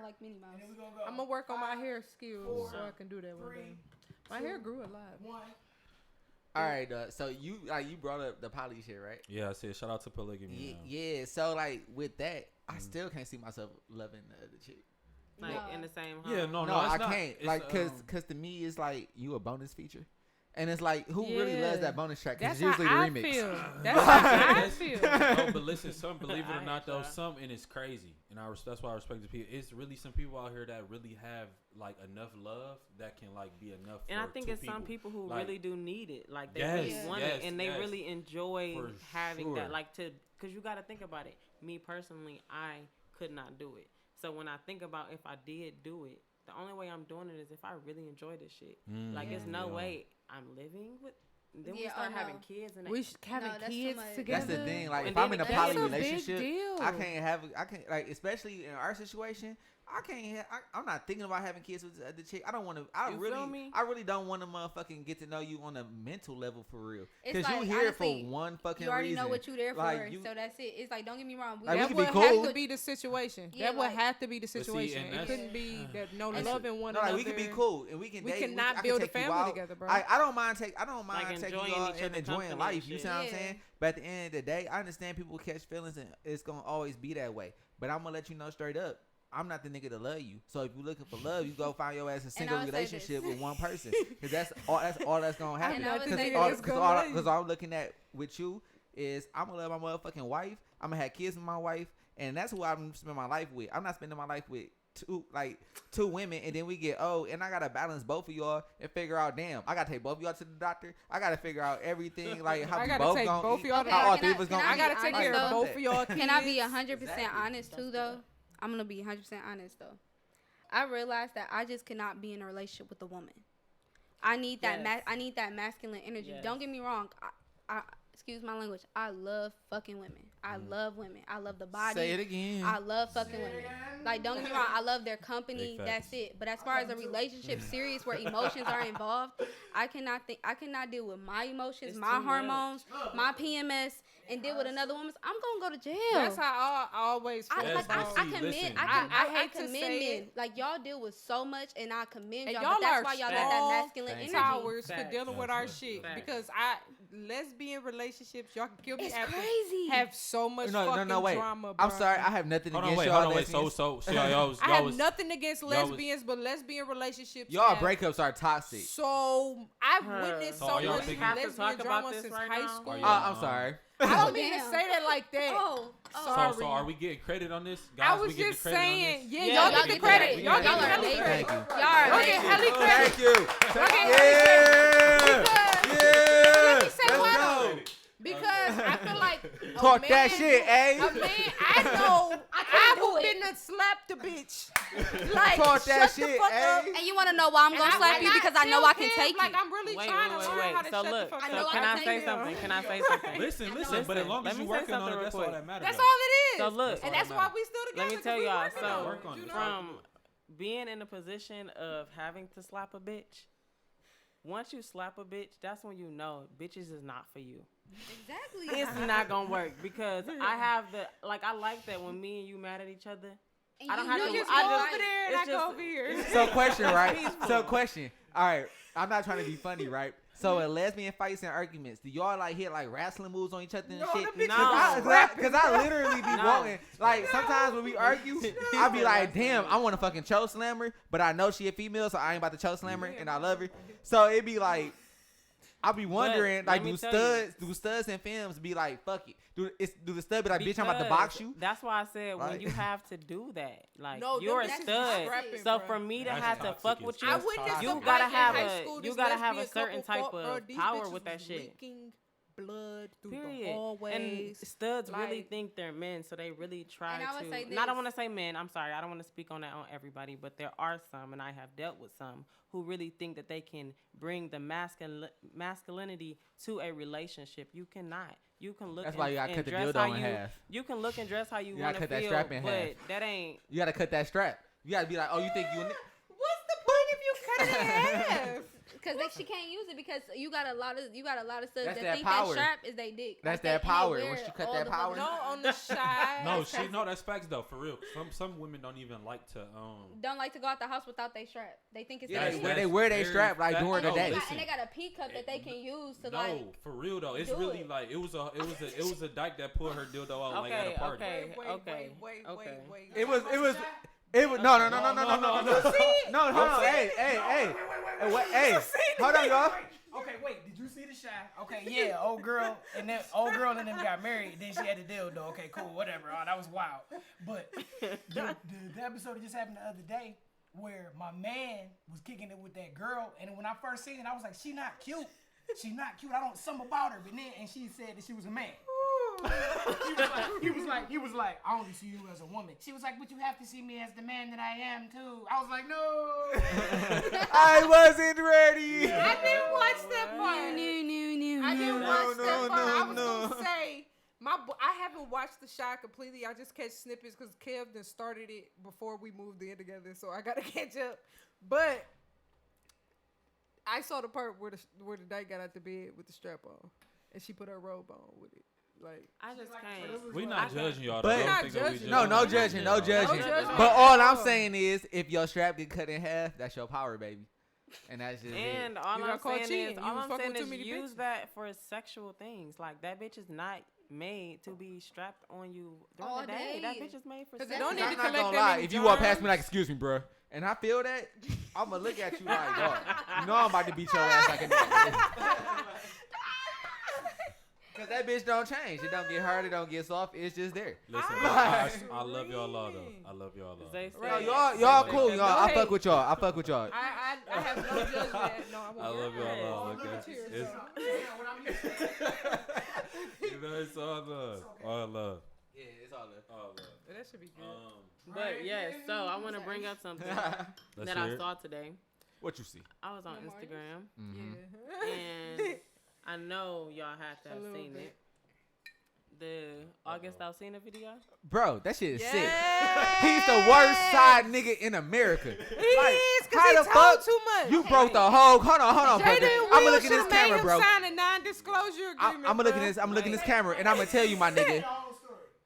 like Minnie Mouse. I'm gonna work on my hair skills so I can do that one day. My hair grew a lot. All right, so you brought up the poly shit, right? Yeah, I said shout out to polygamy. Yeah. So like with that, I still can't see myself loving the other chick. Like in the same home. Yeah, no, I can't. It's, like, cause to me, it's like you a bonus feature. And it's like, who really loves that bonus track? Because it's usually the remix. That's how I feel. No, but listen, believe it or not, though, and it's crazy. And that's why I respect the people. It's really some people out here that really have, like, enough love that can, like, be enough for And I think it's some people who really do need it. Like, they really want it. And they really enjoy having that. Like, because you got to think about it. Me, personally, I could not do it. So when I think about if I did do it, the only way I'm doing it is if I really enjoy this shit. Like, there's no way I'm living with. Then we start having kids. And we having kids together. That's the thing. Like, if I'm in a poly relationship, I can't like, especially in our situation, I'm not thinking about having kids with the chick. I don't want to. I really don't want to motherfucking get to know you on a mental level for real. Because like, you here for one fucking reason. You already know what you there for, so that's it. It's like, don't get me wrong. That would have to be the situation. That would have to be the situation. It couldn't be that no loving one another. Like, we can be cool and we can. We cannot build a family together, bro. I don't mind taking you out and enjoying life. You see what I'm saying? But at the end of the day, I understand people catch feelings and it's gonna always be that way. But I'm gonna let you know straight up. I'm not the nigga to love you. So if you're looking for love, you go find your ass a single relationship with one person. Because that's all that's going to happen. Because all I'm looking at with you is I'm going to love my motherfucking wife. I'm going to have kids with my wife. And that's who I'm going to spend my life with. I'm not spending my life with two women. And then we get old. And I got to balance both of y'all and figure out, damn, I got to take both of y'all to the doctor. I got to figure out everything. Like how we both going to eat. How all three of us going to eat. I got to take care of both of y'all kids. Can I be 100% honest too, though? I'm going to be 100% honest, though. I realized that I just cannot be in a relationship with a woman. I need that I need that masculine energy. Yes. Don't get me wrong. I excuse my language. I love fucking women. I love women. I love the body. Say it again. I love fucking women. Like, don't get me wrong. I love their company. That's it. But as far as a relationship serious where emotions are involved, I cannot deal with my emotions, my hormones, my PMS, and deal with another woman's. I'm gonna go to jail. That's how I always feel. I commend men. Like, y'all deal with so much, and I commend y'all. But that's why y'all got that masculine energy. Towers for dealing with our shit. Because lesbian relationships, y'all can kill me. It's crazy. Have so much fucking drama. Bro. I'm sorry. I have nothing against y'all. I have nothing against lesbians, but lesbian relationships. Y'all breakups are toxic. So I've witnessed so much lesbian drama since high school. I'm sorry. I don't mean to say that like that. Sorry. So are we getting credit on this? Guys, I was just saying, y'all get the credit. Y'all get hella credit. Y'all get hella credit. Thank you. Let me say why. Because I feel like talk that shit, eh? A man, I know I've been to slap the bitch. Like, talk that shut shit, the fuck up. And you want to know why I'm gonna slap you? Because I know I can take you. Like, I'm really trying to learn how to shut the fuck up. Can I say something? Can I say something? Listen. But as long as you working on it, that's all that matters. That's all it is. So look, and that's why we still together. Let me tell y'all. So from being in a position of having to slap a bitch, once you slap a bitch, that's when you know bitches is not for you. Exactly. It's not gonna work because I like that when me and you mad at each other. And I don't have to. Just go over there and I go over here. So question, right? So question. All right. I'm not trying to be funny, right? So in lesbian fights and arguments, do y'all like hit like wrestling moves on each other and shit? No. Because I literally be wanting, like sometimes when we argue, I be like, damn, I want to fucking choke slam her, but I know she a female, so I ain't about to choke slam her, and I love her. So it be like, I be wondering, like, do studs and femmes be like, fuck it? Do the stud be like, bitch, I'm about to box you? That's why I said when you have to do that, like, you're a stud. So for me to have to fuck with you, you gotta have a certain type of power with that shit. Blood through Period. The hallways. And studs really think they're men, so they really try to. I don't want to say men. I'm sorry. I don't want to speak on that on everybody, but there are some, and I have dealt with some who really think that they can bring the masculinity to a relationship. You cannot. You can look. That's why you gotta cut the dildo in half. You can look and dress how you want to feel, cut that strap in but half. that ain't. You gotta cut that strap. You gotta be like, oh, you think you? What's the point if you cut it in half? because she can't use it because you got a lot of stuff that think power. that strap is they dick. That's that power. Once you cut that power. No, on the side. No, that's facts though. For real, some women don't even like to don't like to go out the house without their strap. They think it's they wear their strap like during the day. And they got a P cup that they can use to like. No, for real though, it's really like it was a dyke that pulled her dildo out like at a party. Okay. It was no. No, hold on. Hey. Hold on, y'all. Okay, wait. Did you see the shot? Okay, yeah. Old girl and them got married. Then she had the dildo. Okay, cool. Whatever. Oh, that was wild. But the episode that just happened the other day where my man was kicking it with that girl, and when I first seen it, I was like, she not cute. She not cute. I don't something about her. But then, and she said that she was a man. He was like, I only see you as a woman. She was like, but you have to see me as the man that I am too. I was like, no. I wasn't ready. I didn't watch that part. I didn't watch that part. I was gonna say I haven't watched The Shy completely. I just catch snippets because Kev then started it before we moved in together, so I gotta catch up. But I saw the part where the dyke got out the bed with the strap on, and she put her robe on with it. Like I just can't. We not judging y'all. But not judging. No judging. But all I'm saying is, if your strap get cut in half, that's your power, baby. And that's just and it. all I'm saying is use use that for sexual things. Like that bitch is not made to be strapped on you during the day. That bitch is made for sex. Don't need to I'm not collect gonna them lie. in If you walk jars. past me like, excuse me, bro, and I feel that, I'm gonna look at you like, dog. You know I'm about to beat your ass like a nigga. Cause that bitch don't change. It don't get hard. It don't get soft. It's just there. Listen, I love y'all all though. I love y'all all. Right. Y'all cool. Y'all. I fuck with y'all. I have no judgment. No, I love y'all all. Okay. It's all love. All love. Yeah, it's all love. All love. That should be good. But yes, so I want to bring up something that I saw today. What you see? I was on Instagram, Yeah. and I know y'all have to have seen it. The August Alsina video? Bro, that shit is sick. He's the worst side nigga in America. He is, because he told too much. You broke the whole... Hold on, bro. I'm going to look at this camera, bro. Sign a non-disclosure agreement, I'm going to look at this camera, and I'm going to tell you, my nigga.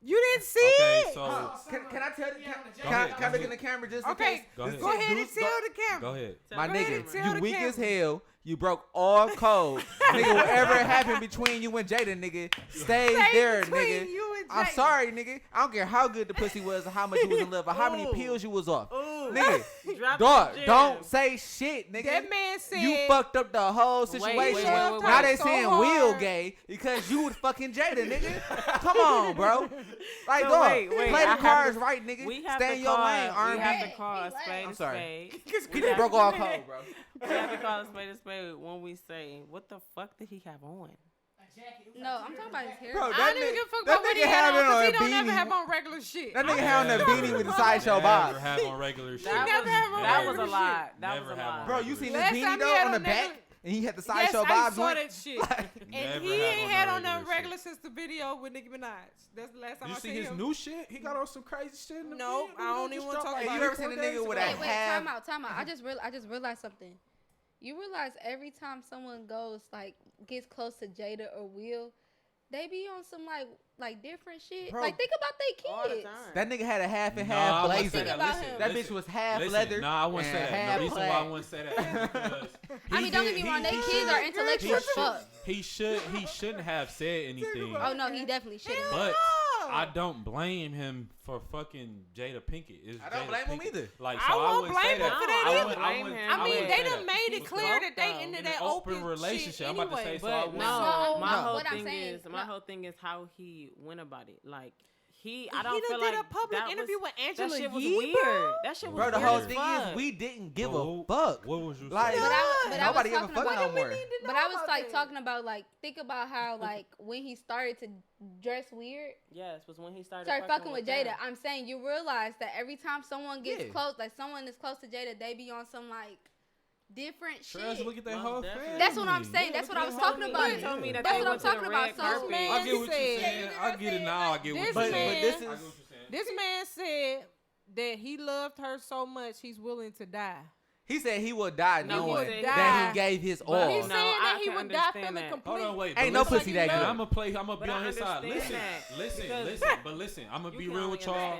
You didn't see it? So can I tell the camera? Can I look in the camera just in case? Go ahead. Go ahead and tell the camera. Go ahead. My Go ahead and nigga, tell you the weak camera. as hell. You broke all code. Nigga, whatever happened between you and Jada, nigga, stays there, between nigga. you and I'm Jada. sorry, nigga. I don't care how good the pussy was or how much you was in love or how many pills you was off. Nigga, dog, don't say shit, nigga. That man said... You fucked up the whole situation. wait. Now they So saying hard. Will gay because you was fucking Jada, nigga. Come on, bro. Like, So dog, wait, play the cards right, nigga. We have Stay to in your lane, we R&B. have to call a spade I'm a sorry. spade. He just broke all code, bro. We have to call a spade when we say, what the fuck did he have on? No, I'm talking about his hair. Bro, I that don't even give a fuck that about what he nigga had had on it on because a he don't ever beanie. have on regular shit. That nigga had on a beanie with the sideshow Never bob. have on regular shit. That was a lie. That Never was a have lie. on Bro, you seen this Last beanie time he though had on the on back? that- And he had the Yes, sideshow I bob saw joint? that shit. Never And he have ain't on had no on nothing regular regular since the video with Nicki Minaj. That's the last time You I see seen his him. new shit? He got on some crazy shit in the No, video. I don't even wanna talk Hey, about you it. ever seen a nigga with a Wait, half? time out. I just realized something. You realize every time someone goes gets close to Jada or Will, they be on some like different shit. Bro, like think about All they the kids. time. That nigga had a half and Nah, half I wouldn't blazer. say that. About Listen, him. That listen. bitch was half Listen, leather. Nah, I wouldn't say and that. half The reason why I plaid. wouldn't say that is because I mean, don't get me wrong. They kids are intellectual as fuck. he shouldn't have said anything. Oh no, he definitely shouldn't. But I don't blame him for fucking Jada Pinkett. It's I don't Jada blame him Pinkett. either. Like, I so won't wouldn't blame say him that. for that I either. wouldn't- I mean, I they wouldn't done say that. made it He clear was that they broke, into In that an open open relationship. shit I'm about to anyway. say, so I But wouldn't no, No, my no. whole What I'm thing saying- is no. whole thing is how he went about it. Like I He don't done feel did like a public that interview was, with Angela that shit was Yee, weird. bro. That shit was Bro, the weird whole as thing fuck. is we didn't give Well, a fuck. What was you Like, saying? But I was nobody give a talking fuck about- no more. But I was talking about think about how when he started to dress weird, Yes, was when he started fucking with Jada. them. I'm saying you realize that every time someone gets Yeah. close, someone is close to Jada, they be on some different Trust, shit. look at that Most whole definitely. family. That's what I'm saying. That's look what at I was that whole talking about. family. Told me that That's they what I'm went to the talking about. red So carpet. man- I get what you're said- saying. I get it now. I get what This you're But saying. this I get what is you're saying. This man said that he loved her so much he's willing to die. He said he would die knowing he that he gave his all. He's saying that he would die feeling complete. Hold on, wait. Ain't no pussy that good. I'm gonna be on his side. Listen. I'm gonna be real with y'all.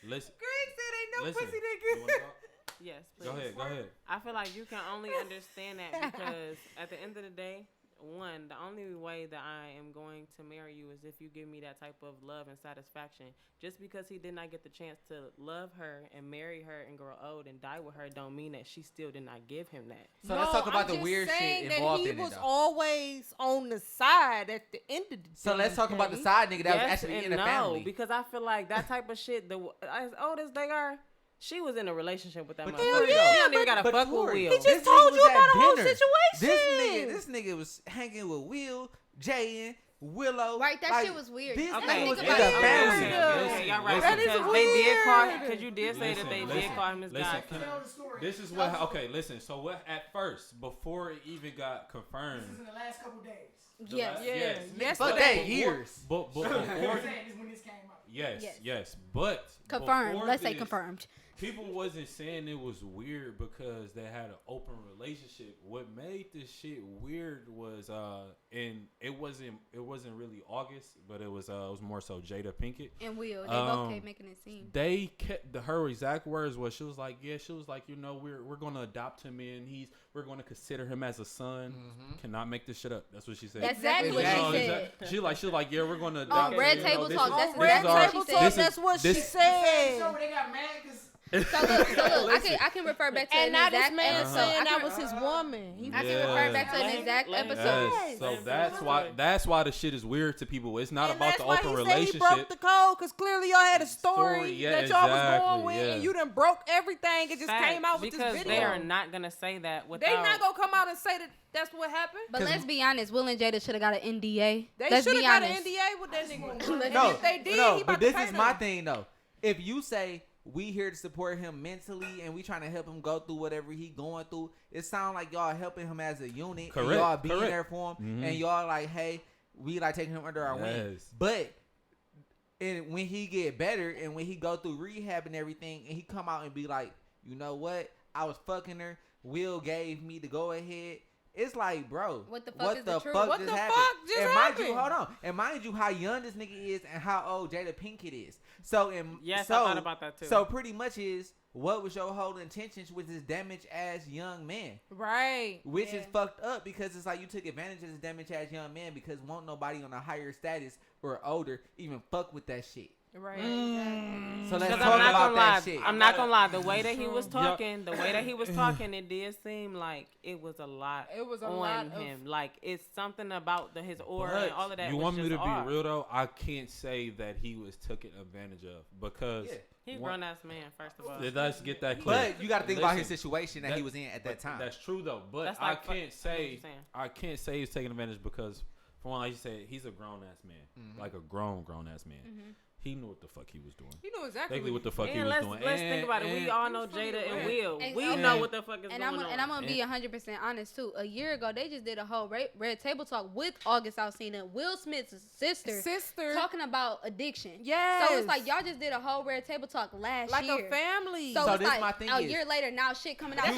Listen. Greg said ain't no pussy that good. Yes, please. Go ahead. I feel like you can only understand that because at the end of the day, one, the only way that I am going to marry you is if you give me that type of love and satisfaction. Just because he did not get the chance to love her and marry her and grow old and die with her don't mean that she still did not give him that. So let's talk about the weird shit involved in it. He was always on the side at the end of the day. So let's talk about the side nigga that was actually in the family. Because I feel like that type of shit, as old as they are, she was in a relationship with that motherfucker. She don't even gotta fuck with Will. He just told you about the whole situation. This nigga was hanging with Will, Jaden, Willow. Right, that shit was weird. This nigga was in think the about family. Y'all right, That is because weird. they did call, because you did say that they did call him his guy. This is what. Okay, listen. So what? At first, before it even got confirmed. This is in the last couple days. Yes. But that years. But before. This is when this came out. Yes. But confirmed. Let's say confirmed. People wasn't saying it was weird because they had an open relationship. What made this shit weird was and it wasn't really August, but it was more so Jada Pinkett and Will. They both kept making it seem. They kept her exact words was she was like, you know, we're gonna adopt him in. We're gonna consider him as a son. Cannot make this shit up. That's what she said. That's exactly what she said. She was like, yeah, we're gonna adopt. Red Table Talk. That's what she said. So they got mad because. So look, I can refer back to and an now exact this man episode. saying that was his woman. I can refer back to an exact episode. Yes. So that's why the shit is weird to people. It's not about the open relationship. He broke the code because clearly y'all had a story that y'all was going with, and you done broke everything. It just came out with this video. Because they are not gonna say that. They not gonna come out and say that that's what happened. But let's be honest, Will and Jada should have got an NDA. They should have got an NDA with that nigga. No, if they did, no. But this is my thing though. If you say we here to support him mentally and we trying to help him go through whatever he going through, it sounds like y'all helping him as a unit. Correct. And y'all being there for him, and y'all like, hey, we like taking him under our wing. But when he get better and when he go through rehab and everything, and he come out and be like, you know what, I was fucking her. Will gave me the go ahead. It's like, bro, what the fuck just happened? Hold on. And mind you, how young this nigga is and how old Jada Pinkett is. So, I thought about that too. So pretty much is, what was your whole intentions with this damaged ass young man? Right. Which is fucked up because it's like you took advantage of this damaged ass young man because won't nobody on a higher status or older even fuck with that shit. Right. So let's talk about that shit. I'm not gonna lie. The way that he was talking, it did seem like it was a lot. It was on him. Like it's something about his aura and all of that. You want me to be real though? I can't say that he was taken advantage of because he's a grown ass man. First of all, let's get that clear. But you got to think about his situation that he was in at that time. That's true though. But I can't say he's taking advantage because, for one, like you said, he's a grown ass man, like a grown ass man. He knew what the fuck he was doing. He knew exactly what the fuck he was doing. Let's think about it. We all know Jada and Will. We know what the fuck is going on. And I'm going to be 100% honest, too. A year ago, they just did a whole Red Table Talk with August Alsina, Will Smith's sister, talking about addiction. Yes. So it's like, y'all just did a whole Red Table Talk last year. Like a family. So it's this like my thing a year later, now shit coming out. You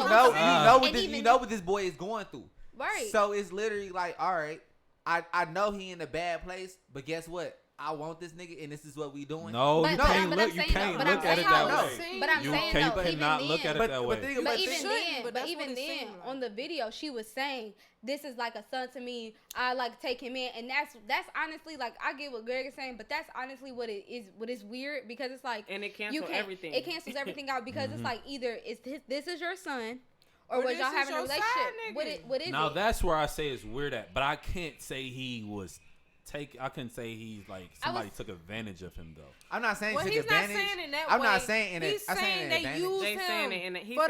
know what this boy is going through. Right. So it's literally like, all right, I know he in a bad place, but guess what? I want this nigga, and this is what we doing. No, you can't look. You can't look at it that way. But I'm saying though, even then, look at it that way. But even then, on the video, she was saying, "This is like a son to me. I like take him in," and that's honestly like I get what Greg is saying, but that's honestly what it is. What is weird because it's like and it cancels everything. It cancels everything out because it's like either this is your son. Or was y'all having a relationship? What is it? Now that's where I say it's weird at, but I can't say he was. I couldn't say he's like somebody took advantage of him though. I'm not saying he took Not advantage. saying in that I'm way. not saying in it. He's saying they used him for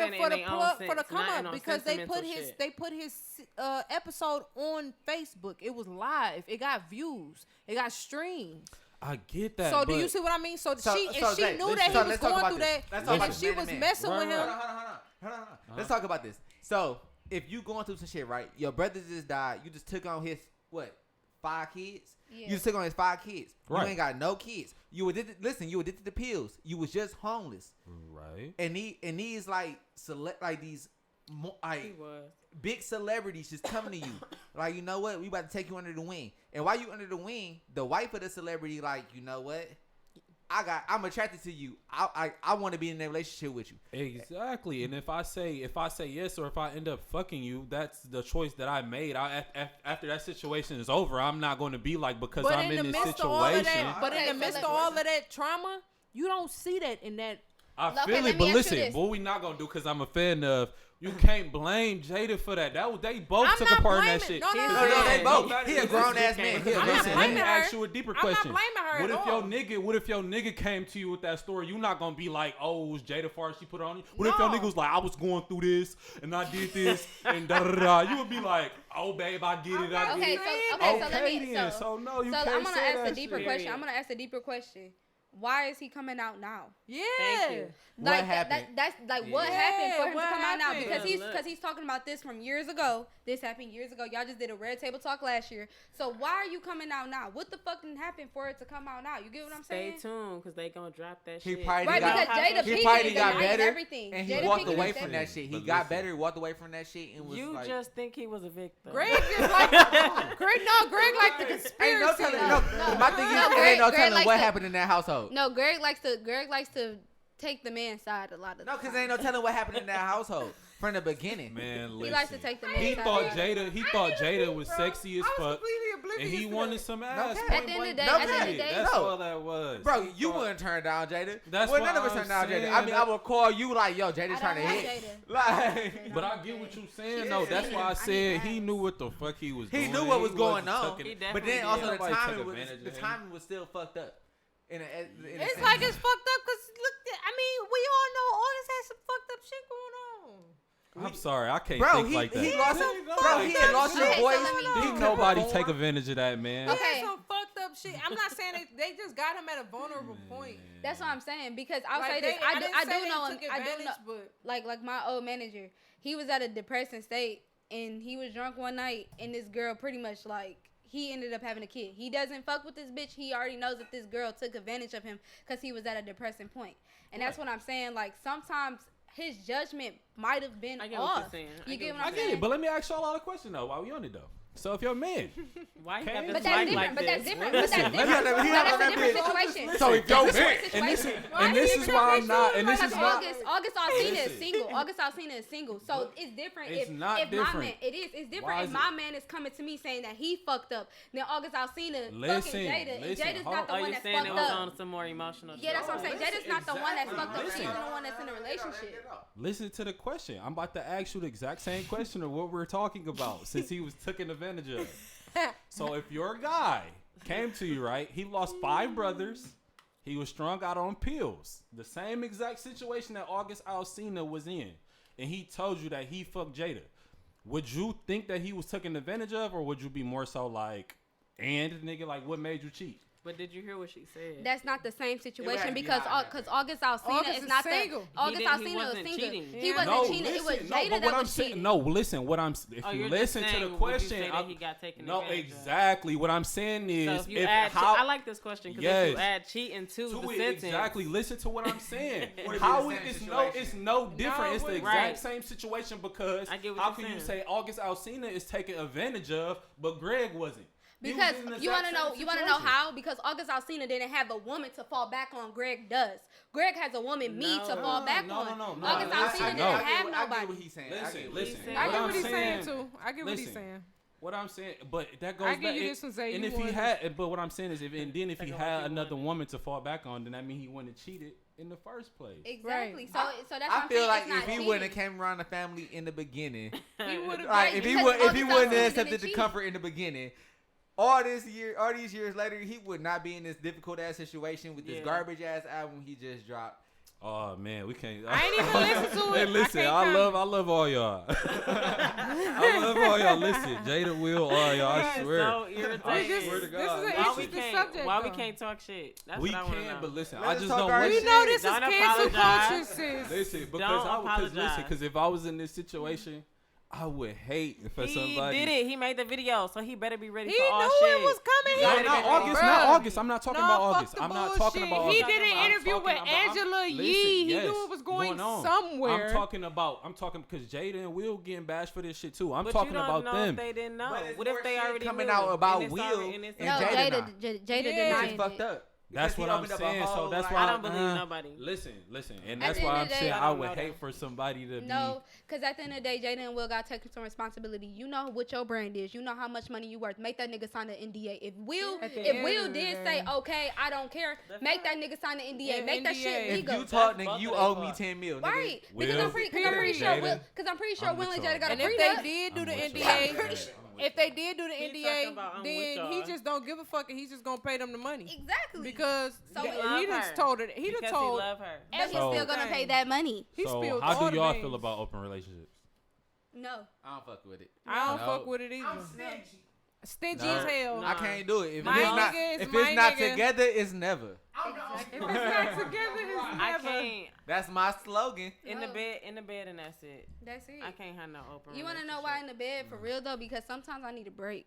the come up because they put his episode on Facebook. It was live. It got views. It got streams. I get that. So do you see what I mean? So she knew that he was going through that, and she was messing with him. Hold on. Let's talk about this. So if you going through some shit, right? Your brother just died. You just took on his 5 kids. Yeah. You just took on his 5 kids. Right. You ain't got no kids. You addicted to pills. You was just homeless. Right. And these like select like these big celebrities just coming to you. Like, you know what? We about to take you under the wing. And while you under the wing, the wife of the celebrity, like, you know what? I'm attracted to you. I want to be in a relationship with you. Exactly. And if I say yes, or if I end up fucking you, that's the choice that I made. After that situation is over, I'm not going to be like, because I'm in this situation. But in the midst of all of that trauma, you don't see that in that. I feel it, but listen, what we not gonna do, because I'm a fan of. You can't blame Jada for that. They both took a part in that shit. No, they both. He a grown ass man. Listen, let me ask you a deeper question. I'm not blaming her. What if your nigga came to you with that story? You not gonna be like, oh, it was Jada Farr, she put it on you. What if your nigga was like, I was going through this and I did this and da da da? You would be like, oh babe, I get it. I get it. So no, you can't say that. I'm gonna ask a deeper question. I'm gonna ask a deeper question. Why is he coming out now? Yeah. Thank you. Like, what happened? That's like what happened for him to come out now? Because he's talking about this from years ago. This happened years ago. Y'all just did a Red Table Talk last year. So why are you coming out now? What the fuck didn't happen for it to come out now? You get what I'm saying? Stay tuned, because they gonna drop that he shit. Probably got better, everything. And he walked away from that shit. He got better, walked away from that shit, and was you like, just think he was a victim. Greg is like Greg like the conspiracy. My thing is, ain't no telling what happened in that household. No, Greg likes to take the man's side a lot of the time. No, because ain't no telling what happened in that household from the beginning. Man, listen. He likes to take the man's He side. thought Jada was sexy as fuck, and he wanted some ass. At the end of the day, that's all that was. Bro, you wouldn't turn down Jada. That's well, why none of us turn down Jada. I mean, I would call you like, yo, Jada's trying to hit. Like, but I get what you're saying, though. That's why I said he knew what the fuck he was doing. He knew what was going on. But then also the timing was still fucked up. It's like it's fucked up because look, I mean, we all know August has some fucked up shit going on. I'm sorry, I can't think like that. He had lost his voice. Didn't nobody take advantage of that, man? Okay. He had some fucked up shit. I'm not saying they just got him at a vulnerable point. That's what I'm saying, because I'll say this. I do know him. I do know. But like my old manager, he was at a depressing state and he was drunk one night, and this girl pretty much like. He ended up having a kid. He doesn't fuck with this bitch. He already knows that this girl took advantage of him because he was at a depressing point. And that's what I'm saying. Like, sometimes his judgment might have been off. You get what I'm saying? I get it. But let me ask y'all a question, though, while we on it, though. So if your man, why you got but that's different. But that's different. That's a different situation. So if your man, and this is why I'm not. And this is not. August Alsina is single. August Alsina is single. So it's different. It's not different. My man, it's different. If my man is coming to me saying that he fucked up, then August Alsina fucking Jada. And Jada's not the one that's fucked up. It was on some more emotional. Yeah, that's what I'm saying. Jada's not the one that's fucked up. She's the one that's in a relationship. Listen to the question. I'm about to ask you the exact same question of what we're talking about, since he was taken advantage of. So if your guy came to you, right, he lost 5 brothers, he was strung out on pills, the same exact situation that August Alsina was in, and he told you that he fucked Jada, would you think that he was taken advantage of, or would you be more so like, and nigga, like, what made you cheat? But did you hear what she said? That's not the same situation because August Alsina is not single. August Alsina was single. He wasn't cheating. It was Jada that was cheating. No, listen. If you listen to the question, he got taken no, exactly. What I'm saying is, so if you add, I like this question because if you add cheating to the sentence, exactly. Listen to what I'm saying. How it's no different. It's the exact same situation because how can you say August Alsina is taken advantage of, but Greg wasn't? Because you want to know how? Because August Alsina didn't have a woman to fall back on. Greg does. Greg has a woman, to fall back on. August Alsina didn't have nobody. I get what he's saying. Listen. I get what he's saying too. I get what he's saying. What I'm saying, but that goes back. And if he had, but what I'm saying is, if he had another woman to fall back on, then that means he wouldn't have cheated in the first place. Exactly. So that's. I feel like if he wouldn't have came around the family in the beginning, he would have. Like if he wouldn't have accepted the comfort in the begining. All these years later, he would not be in this difficult ass situation with this garbage ass album he just dropped. Oh man, we can't. I ain't even listen to it. Hey, listen, I love all y'all. I love all y'all. Listen, Jada will all y'all. I swear. So irritating. This is an interesting subject. Why we can't talk shit? That's we what I can, know. but listen, I just don't. We know this is don't cancel apologize. culture, sis. Listen, because if I was in this situation, I would hate for somebody. He did it. He made the video, so he better be ready He for all knew shit. it was coming. Not August. Not August. I'm not talking about August. I'm not talking about He August. did an interview with Angela Yee. He knew it was going somewhere. I'm talking because Jada and Will getting bashed for this shit too. I'm but talking you don't about know them. If they didn't know. But what if they already coming knew? out about and Will and and No, Jada Jada It's denied fucked it. up. That's what I'm saying. So that's why I don't believe nobody. Listen, and At that's the why end I'm of the day, saying I I don't would know hate that. for somebody to No, because at the end of the day, Jada and Will got taking some responsibility. You know what your brand is. You know how much money you worth. Make that nigga sign an NDA. If Will did say, okay, I don't care, make that nigga sign an NDA. Yeah, Make that shit If legal. you talk, nigga, you owe me 10 mil, nigga. Right, because Will, I'm pretty sure Jada, Will and Jada got a And if prenup. they did do the I'm with NDA, y'all. if they did do the He NDA, talking about, I'm with then y'all. he just don't give a fuck and he's just gonna pay them the money. Exactly. Because So he love just her. told it. He because just told. he love her. But he's So- still gonna pay that money. He So spilled how all do the y'all beans. feel about open relationships? No. I don't fuck with it. I don't No. fuck with it either. I'm stingy. Stingy No. as hell. No. I can't do it. If My it's not, nigga is if my it's not nigga. together, it's never. I'm not. If it's not together, it's I never. can't That's my slogan. in No. the bed, and that's it. That's it. I can't have no open. You want to know why in the bed for real though? Because sometimes I need a break.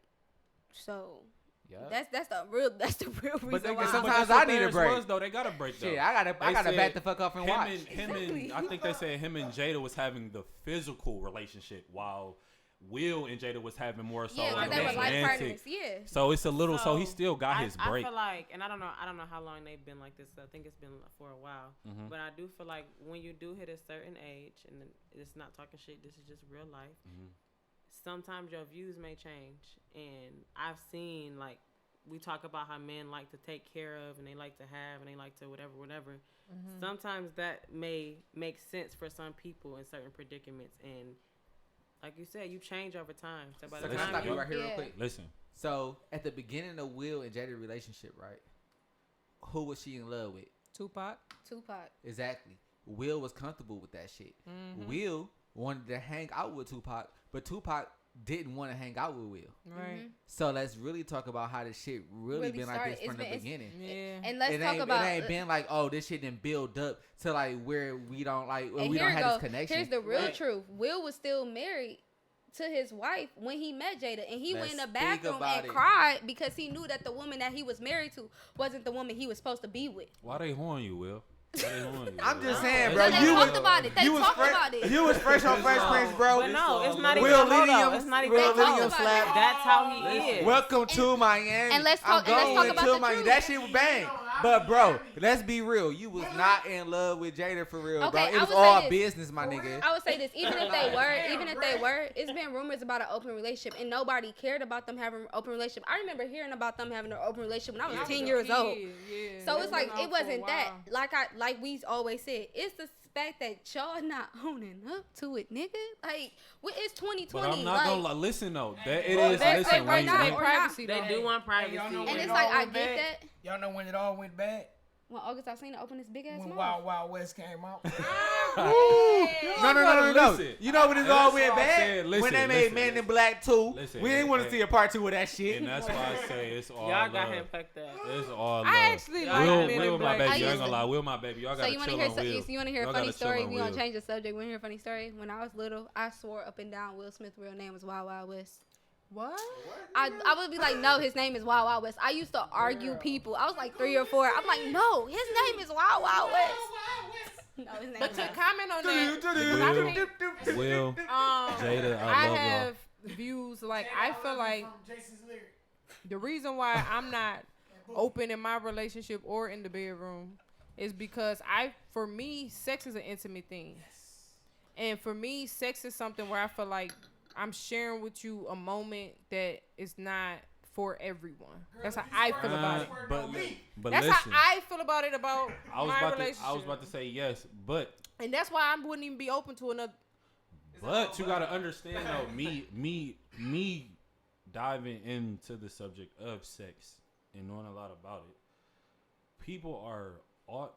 So Yeah. that's the real reason nigga, why. sometimes But that's I what need a theirs break. Was, though. They got a break though. Shit, I gotta They back said the fuck up and him watch. and I think they said him and Jada was having the physical relationship while Will and Jada was having more so Yeah, like because they were life romantic. partners. Yeah. So it's a little. So he still got his I break. feel like, and I don't know how long they've been like this. I think it's been for a while. Mhm. But I do feel like when you do hit a certain age, and it's not talking shit. This is just real life. Mhm. Sometimes your views may change, and I've seen like we talk about how men like to take care of, and they like to have, and they like to whatever. Sometimes that may make sense for some people in certain predicaments, and like you said, you change over time. So by So the can I time stop you you right here real Yeah. quick? Listen, So at the beginning of Will and Jada relationship, right? Who was she in love with? Tupac. Exactly. Will was comfortable with that shit. Mm-hmm. Will wanted to hang out with Tupac, but Tupac didn't want to hang out with Will. Right. So let's really talk about how this shit really been like started. this from the beginning. Yeah. And let's it talk ain't, about. it ain't been like, oh, this shit didn't build up to like where we don't like and we here don't it have go. this connection. Here's the real Right. truth. Will was still married to his wife when he met Jada, and he went in the Let's think bathroom about and it. cried because he knew that the woman that he was married to wasn't the woman he was supposed to be with. why they horn you, Will? Why they horn you? I'm Will? just saying, So bro. they You talked was about it. They you was talked fresh. about it. You was fresh on Fresh Prince, bro. But no, it's not even Will hold Lenium, on. It's not even Will They talked Lenium about slap. it. That's how he is. Welcome to Miami. And let's I'm talk- and let's going talk about to the Miami. truth. That shit was bang. But bro, let's be real. You was not in love with Jada for real, bro. Okay, It I was would all say this. business, my nigga. I would say this, even if they were, it's been rumors about an open relationship, and nobody cared about them having an open relationship. I remember hearing about them having an open relationship when I was 10 years old. Yeah. So it's like been it out wasn't for a that. while. Like we always said, it's the fact that y'all not owning up to it, nigga. Like it's 2020. But I'm not gonna lie. Listen though, that it Well, is. that's Listen, right when now, you, or privacy. They though. do want privacy. y'all know and when it's it like all I went get bad? that. Y'all know when it all went bad? When August Alsina opened his big ass When mouth. Wild Wild West came out. No. Listen. You know when it's all went all I'm bad? saying. When they Listen, made listen, Men in listen. Black 2. Listen, We ain't want to and- see a part 2 of that shit. and that's why I say it's all Y'all got love. him fucked up. It's all love. I actually like Will- Men in Will my Black. baby. I I ain't used gonna to- lie. Will my baby. Y'all So gotta you want chill to hear? on Will. You want to hear a Y'all funny gotta chill story? on We gonna Will. change the subject. Want to hear a funny story? When I was little, I swore up and down Will Smith's real name was Wild Wild West. What? I would be like, no, his name is Wild Wild West. I used to argue people. I was like 3 or 4. I'm like, no, his name is Wild Wild West. No, his name But is to not. comment on that, because I think, Will, Jada, I I love have views like I feel like Jason's lyric. the reason why I'm not open in my relationship or in the bedroom is because for me, sex is an intimate thing. And for me, sex is something where I feel like I'm sharing with you a moment that is not for everyone. That's how I feel about it. But That's listen, how I feel about it about I was my about relationship. to. I was about to say yes, but And that's why I wouldn't even be open to another. you gotta understand though. Me diving into the subject of sex and knowing a lot about it.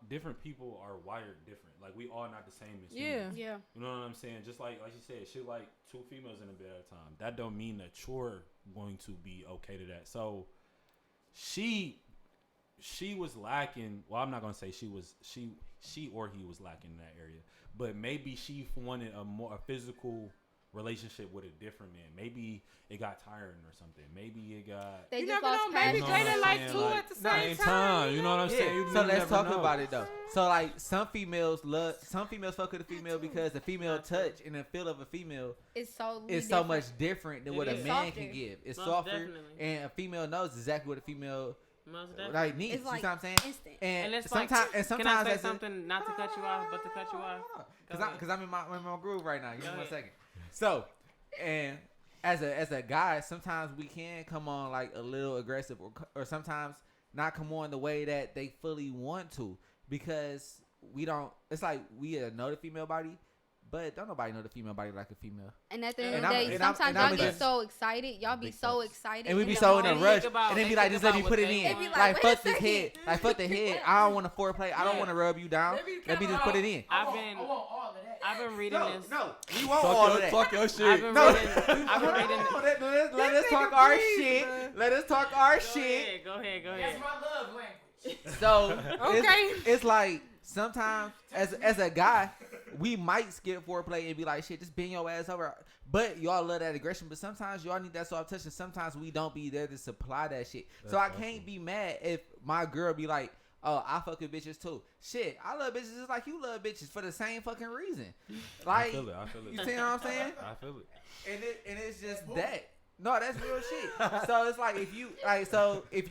Different people are wired different. Like we all not the same as humans. Yeah. Yeah. You know what I'm saying? Just like you said, she like 2 females in a bed at a time. That don't mean that you're going to be okay to that. So she was lacking. Well, I'm not gonna say she or he was lacking in that area, but maybe she wanted a physical relationship with a different man. Maybe it got tiring or something. Maybe it got. You never know. Maybe dated like two at the same time. You know what I'm saying? So let's talk about it though. So like some females fuck with a female because the female touch and the feel of a female is so much different than what a man can give. It's softer, definitely. and a female knows exactly what a female like needs. It's like you know what I'm saying? Instant. And it's sometimes, can I say something not to cut you off, but to cut you off? Because I'm in my groove right now. Give me 1 second. So, and as a guy, sometimes we can come on like a little aggressive, or sometimes not come on the way that they fully want to, because we don't. It's like we know the female body, but don't nobody know the female body like a female. And at the end of the day, sometimes y'all get so excited. Y'all be so excited. And we be so in a rush. And they be like, just let me put it in. Like, fuck this head. Like, fuck the head. I don't want to foreplay. I don't want to rub you down. Let me just put it in. I've been reading this. No, we want all of that. Talk your shit. I've been reading. Let us talk our shit. Let us talk our shit. Go ahead. That's my love language. So, okay. It's like, sometimes, as a guy, we might skip foreplay and be like, shit, just bend your ass over. But y'all love that aggression. But sometimes y'all need that soft touch. And sometimes we don't be there to supply that shit. So I can't be mad if my girl be like, oh, I fuck with bitches too. Shit, I love bitches just like you love bitches for the same fucking reason. Like, I feel it. You see what I'm saying? I feel it. And it's just that. No, that's real shit. So it's like if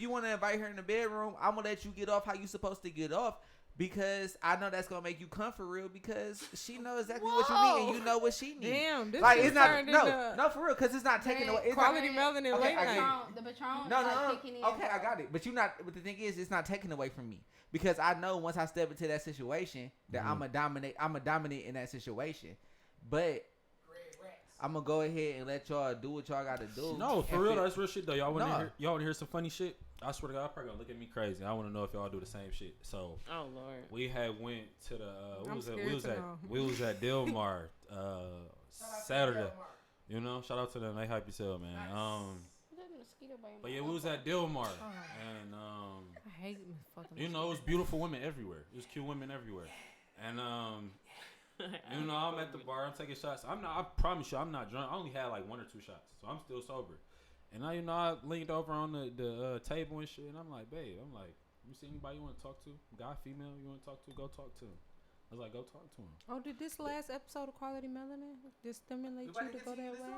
you want to invite her in the bedroom, I'm gonna let you get off how you supposed to get off. Because I know that's gonna make you come for real. Because she knows exactly what you need, and you know what she needs. Damn, this like is it's not no for real. Because it's not taking away. It's quality melanin late night. The Patron. No. Okay, I got it. But but the thing is, it's not taken away from me because I know once I step into that situation that I'm a dominate. I'm a dominate in that situation. But I'm gonna go ahead and let y'all do what y'all gotta do. No, for real, that's real shit though. Y'all want to hear some funny shit? I swear to God, y'all probably gonna look at me crazy. I want to know if y'all do the same shit. So, oh Lord, we had went to the we was at Dilmar Saturday. You know, shout out to them. They hype yourself, man. But yeah, we was at Dilmar and I hate fucking. you know, it was beautiful women everywhere. It was cute women everywhere, and you know, I'm at the bar. I'm taking shots. I promise you, I'm not drunk. I only had like 1 or 2 shots, so I'm still sober. And I leaned over on the table and shit, and I'm like, babe, you see anybody you want to talk to? Guy, female, you want to talk to? Go talk to him. I was like, go talk to him. Oh, did this last episode of Quality Melanin just stimulate you to go that way?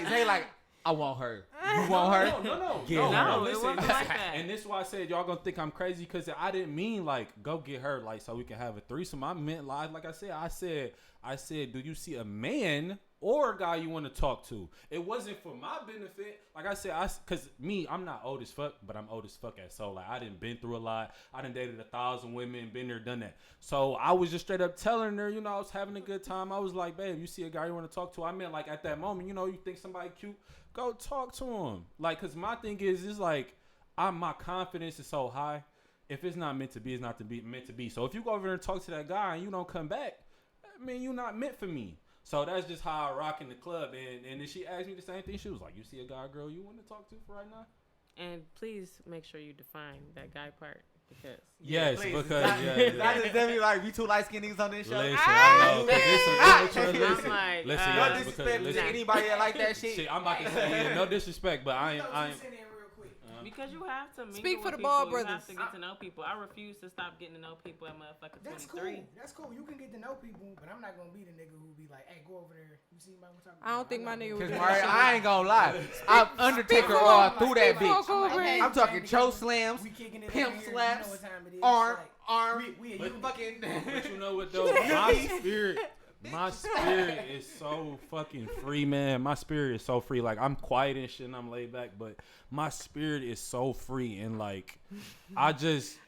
Say like, I want her. You want her? No. No, Listen, it wasn't like that. And this is why I said y'all gonna think I'm crazy because I didn't mean like go get her like so we can have a threesome. I meant like I said, do you see a man or a guy you want to talk to? It wasn't for my benefit. Like I said, cause I'm not old as fuck, but I'm old as fuck at soul. Like I done been through a lot. I done dated 1,000 women, been there, done that. So I was just straight up telling her, you know, I was having a good time. I was like, babe, you see a guy you want to talk to? I meant like at that moment, you know, you think somebody cute, go talk to him. Like, cause my thing is like, my confidence is so high. If it's not meant to be, it's not meant to be. So if you go over there and talk to that guy and you don't come back, I mean, you're not meant for me. So that's just how I rock in the club. And then she asked me the same thing. She was like, you see a guy, girl, you want to talk to for right now? And please make sure you define that guy part. Because yes, please. Because I just definitely like we 2 light skinned niggas on this show. Listen, I know. No disrespect to anybody that like that shit. I'm about to say no disrespect, but I ain't. Because you have to speak for the people. Ball brothers. You have to get to know people. I refuse to stop getting to know people at motherfucking 23. That's cool. You can get to know people, but I'm not gonna be the nigga who be like, "Hey, go over there. You see my talking about?" I don't think my nigga would. Cause Mario, I ain't gonna lie. I'm Undertaker all through that bitch. I'm talking choke slams, pimp slaps, arm. But you know what though? My spirit is so fucking free, man. My spirit is so free. Like, I'm quiet and shit and I'm laid back, but my spirit is so free. And like, I just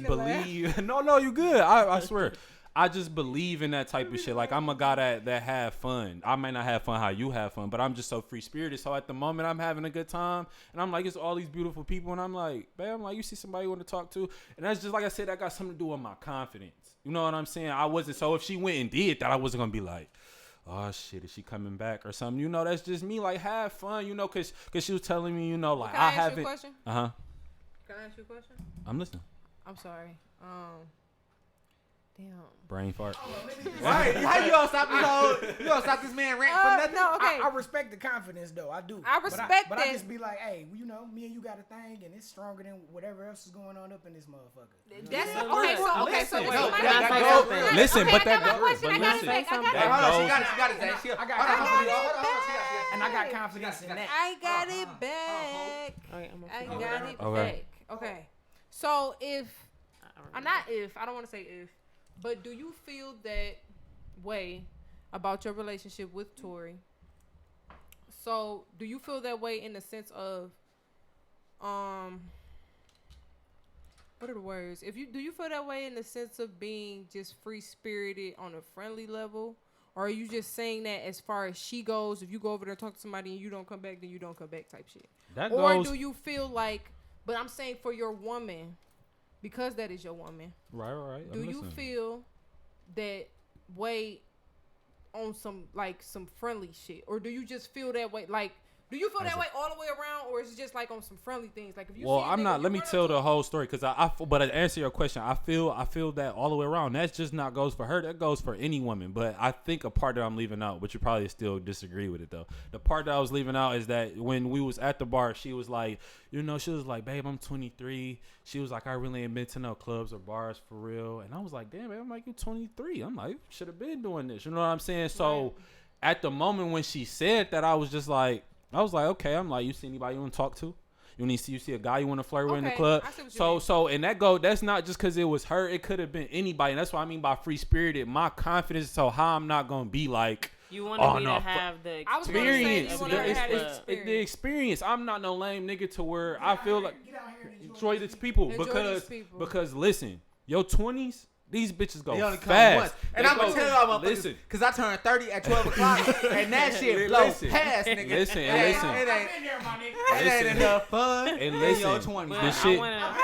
believe. No, you good. I swear. I just believe in that type of shit. Like, I'm a guy that have fun. I might not have fun how you have fun, but I'm just so free spirited. So at the moment, I'm having a good time, and I'm like, it's all these beautiful people, and I'm like, babe, you see somebody you want to talk to, and that's just like I said, that got something to do with my confidence. You know what I'm saying? I wasn't. So if she went and did that, I wasn't gonna be like, oh shit, is she coming back or something? You know, that's just me. Like, have fun. You know, cause she was telling me, you know, like I haven't. Can I ask you a question? Uh huh. Can I ask you a question? I'm listening. I'm sorry. Damn. Brain fart. Right? How you gonna stop this whole? You gonna stop this man rant from nothing? No, okay. I respect the confidence though. I do. I respect but that. I just be like, hey, you know, me and you got a thing, and it's stronger than whatever else is going on up in this motherfucker. That's So okay. look, So okay. So listen, wait. no, Can that I say goes- something? Listen, Okay, but I that got my goes- question. I but got listen, it. I got that it. Hold on, she goes- got it. She got it. I got I got confidence. it And I got confidence in that. I got it back. Okay, I got it Okay. back. Okay. So if I don't want to say if, but do you feel that way about your relationship with Tori? So do you feel that way in the sense of, what are the words? Do you feel that way in the sense of being just free spirited on a friendly level? Or are you just saying that as far as she goes, if you go over there and talk to somebody and you don't come back, then you don't come back type shit? That Or goes. do you feel like, but I'm saying for your woman, because that is your woman, Right. do you feel that way on some friendly shit? Or do you just feel that way? Like, do you feel that way all the way around? Or is it just like on some friendly things? Like if you Well, see a I'm nigga, not. you Let me run up tell to the him. whole story because but to answer your question, I feel that all the way around. That's just not goes for her. That goes for any woman. But I think a part that I'm leaving out, but you probably still disagree with it though. The part that I was leaving out is that when we was at the bar, she was like, babe, I'm 23. She was like, I really ain't been to no clubs or bars for real. And I was like, damn, man, I'm like, you 23. I'm like, should have been doing this. You know what I'm saying? So at the moment when she said that, I was like, okay. I'm like, you see anybody you want to talk to? You see a guy you want to flirt with in the club? I see what you mean. So and that's not just because it was her. It could have been anybody. And that's what I mean by free spirited. My confidence. So how I'm not gonna be like. You want me to have the I was gonna say, experience. you want her to have the The experience. I'm not no lame nigga to where I feel like Get out here and enjoy these people Enjoy these people. because listen, your 20s. These bitches go They only come fast. once. And They I'm going go- to tell y'all motherfuckers, Listen. because I turned 30 at 12 o'clock, and that shit blow Listen. past, nigga. Listen, It and ain't- listen. It ain't, in there, my nigga. it ain't Listen. enough fun And in listen, your 20s. But The I shit- wanna,